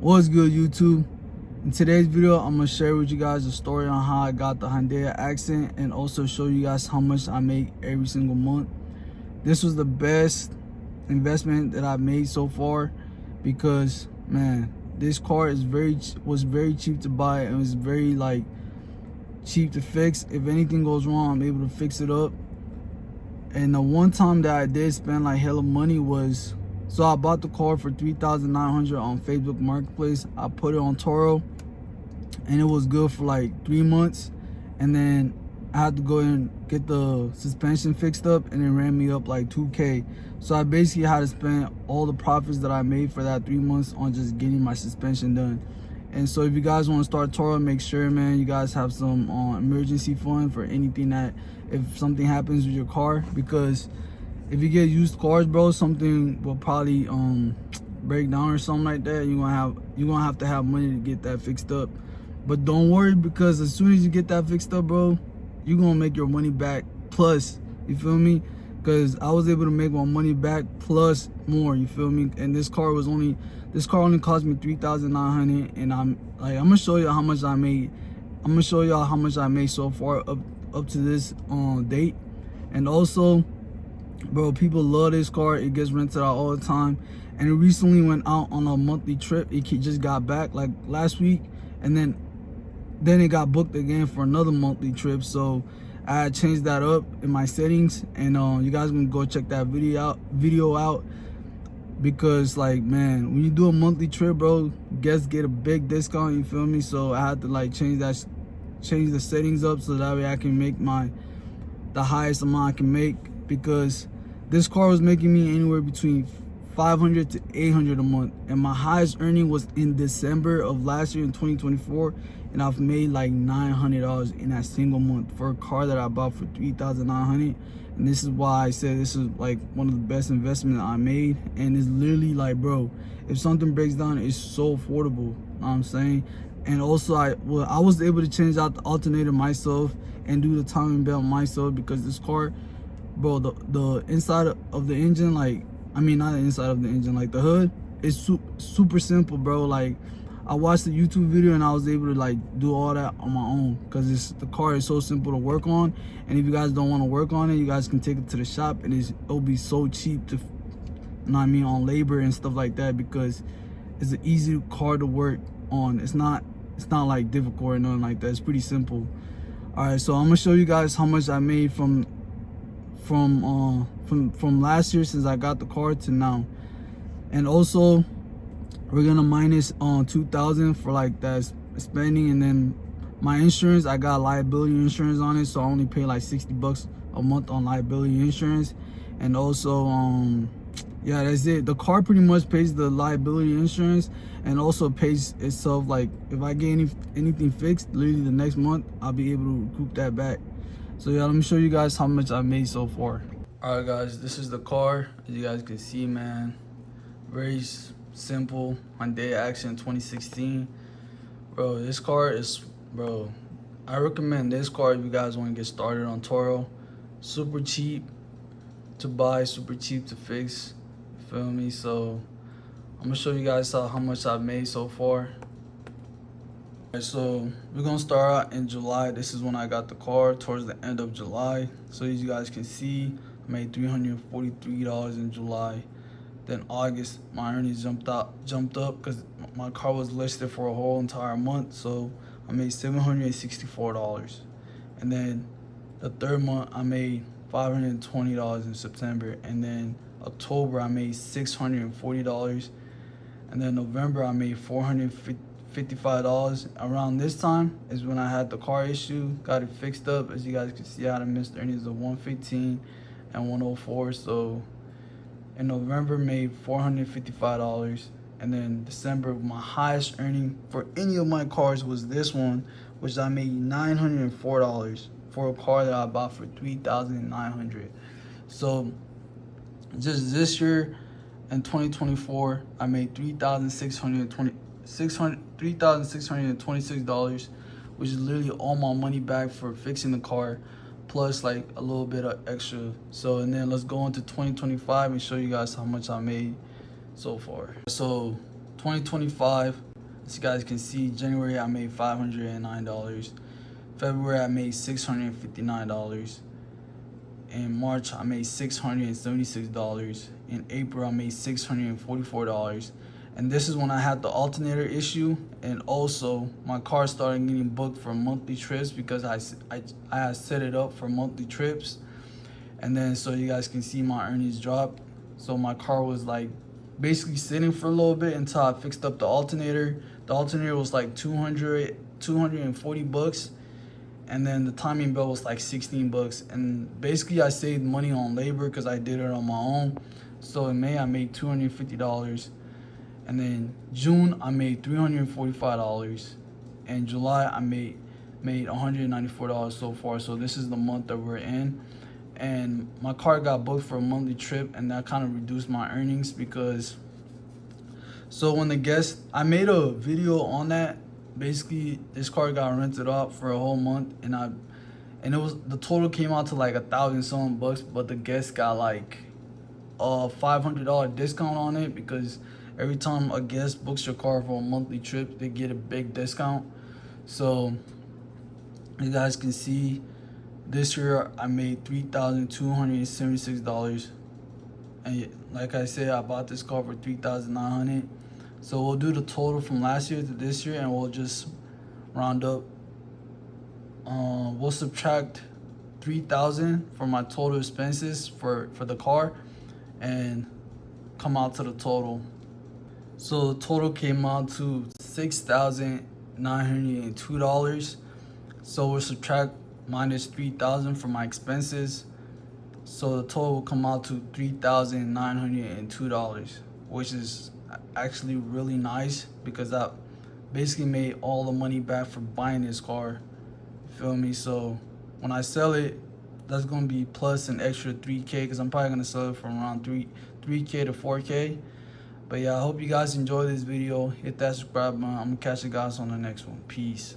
What's good, YouTube? In today's video, I'm gonna share with you guys a story on how I got the Hyundai Accent and also show you guys how much I make every single month. This was the best investment that I've made so far because, man, this car was very cheap to buy and was very cheap to fix. If anything goes wrong, I'm able to fix it up. And the one time that I did spend like hella money was, so I bought the car for $3,900 on Facebook Marketplace. I put it on Turo and it was good for like 3 months. And then I had to go and get the suspension fixed up and it ran me up like $2K. So I basically had to spend all the profits that I made for that 3 months on just getting my suspension done. And so if you guys want to start Turo, make sure, man, you guys have some emergency fund for anything that, if something happens with your car, because if you get used cars, bro, something will probably break down or something like that. You're gonna have to have money to get that fixed up. But don't worry, because as soon as you get that fixed up, bro, you're gonna make your money back plus, you feel me? Because I was able to make my money back plus more, you feel me? And this car only cost me $3,900, and I'm gonna show you how much I made. I'm gonna show y'all how much I made so far up to this date. And also, bro, people love this car. It gets rented out all the time, and it recently went out on a monthly trip. It just got back like last week, and then it got booked again for another monthly trip. So I changed that up in my settings, and you guys can go check that video out because, like, man, when you do a monthly trip, bro, guests get a big discount, you feel me? So I had to like change the settings up so that way I can make the highest amount I can make, because this car was making me anywhere between $500 to $800 a month, and my highest earning was in December of last year in 2024, and I've made like $900 in that single month for a car that I bought for $3,900. And this is why I said this is like one of the best investments I made. And it's literally like, bro, if something breaks down, it's so affordable, you know what I'm saying? And also I was able to change out the alternator myself and do the timing belt myself, because this car, bro, the inside of the engine, like, I mean, not the inside of the engine, like the hood, is super simple, bro. Like, I watched the YouTube video and I was able to like do all that on my own, because the car is so simple to work on. And if you guys don't want to work on it, you guys can take it to the shop, and it'll be so cheap to, you know what I mean, on labor and stuff like that, because it's an easy car to work on. It's not like difficult or nothing like that. It's pretty simple. All right, so I'm gonna show you guys how much I made from last year, since I got the car, to now. And also we're gonna minus $2,000 for like that spending, and then my insurance, I got liability insurance on it, so I only pay like $60 a month on liability insurance. And also yeah, that's it. The car pretty much pays the liability insurance and also pays itself. Like, if I get anything fixed, literally the next month, I'll be able to recoup that back. So yeah, let me show you guys how much I made so far. All right, guys, this is the car. As you guys can see, man, very simple Hyundai Accent 2016. Bro, this car is, bro, I recommend this car if you guys want to get started on Turo. Super cheap to buy, super cheap to fix, feel me? So I'm gonna show you guys how much I've made so far. Alright, so we're gonna start out in July. This is when I got the car, towards the end of July. So as you guys can see, I made $343 in July. Then August, my earnings jumped up because my car was listed for a whole entire month, so I made $764. And then the third month, I made $520 in September. And then October, I made $640. And then November, I made $455. Around this time is when I had the car issue, got it fixed up. As you guys can see, I had a missed earnings of $115 and $104. So in November, made $455. And then December, my highest earning for any of my cars was this one, which I made $904 for a car that I bought for $3,900. So just this year in 2024, I made $3,626, which is literally all my money back for fixing the car, plus like a little bit of extra. So, and then let's go into 2025 and show you guys how much I made so far. So 2025, As you guys can see, January I made $509. February I made $659. In March I made $676. In April I made $644. And this is when I had the alternator issue, and also my car started getting booked for monthly trips because I had set it up for monthly trips. And then so you guys can see my earnings drop. So my car was like basically sitting for a little bit until I fixed up the alternator. The alternator was like 240 bucks, and then the timing belt was like 16 bucks. And basically I saved money on labor because I did it on my own. So in May I made $250, and then June I made $345, and July I made $194 so far. So this is the month that we're in. And my car got booked for a monthly trip, and that kind of reduced my earnings because, so when the guest, I made a video on that. Basically this car got rented out for a whole month, and it was, the total came out to like $1,000 bucks, but the guest got like a $500 discount on it, because every time a guest books your car for a monthly trip, they get a big discount. So you guys can see, this year I made $3,276, and like I said, I bought this car for $3,900. So we'll do the total from last year to this year, and we'll just round up. We'll subtract $3,000 from my total expenses for the car, and come out to the total. So the total came out to $6,902. So we'll subtract minus $3,000 from my expenses, so the total will come out to $3,902, which is actually really nice because that basically made all the money back for buying this car. Feel me? So when I sell it, that's gonna be plus an extra 3K, because I'm probably gonna sell it from around 3K to 4K. But yeah, I hope you guys enjoyed this video. Hit that subscribe button. I'm gonna catch you guys on the next one. Peace.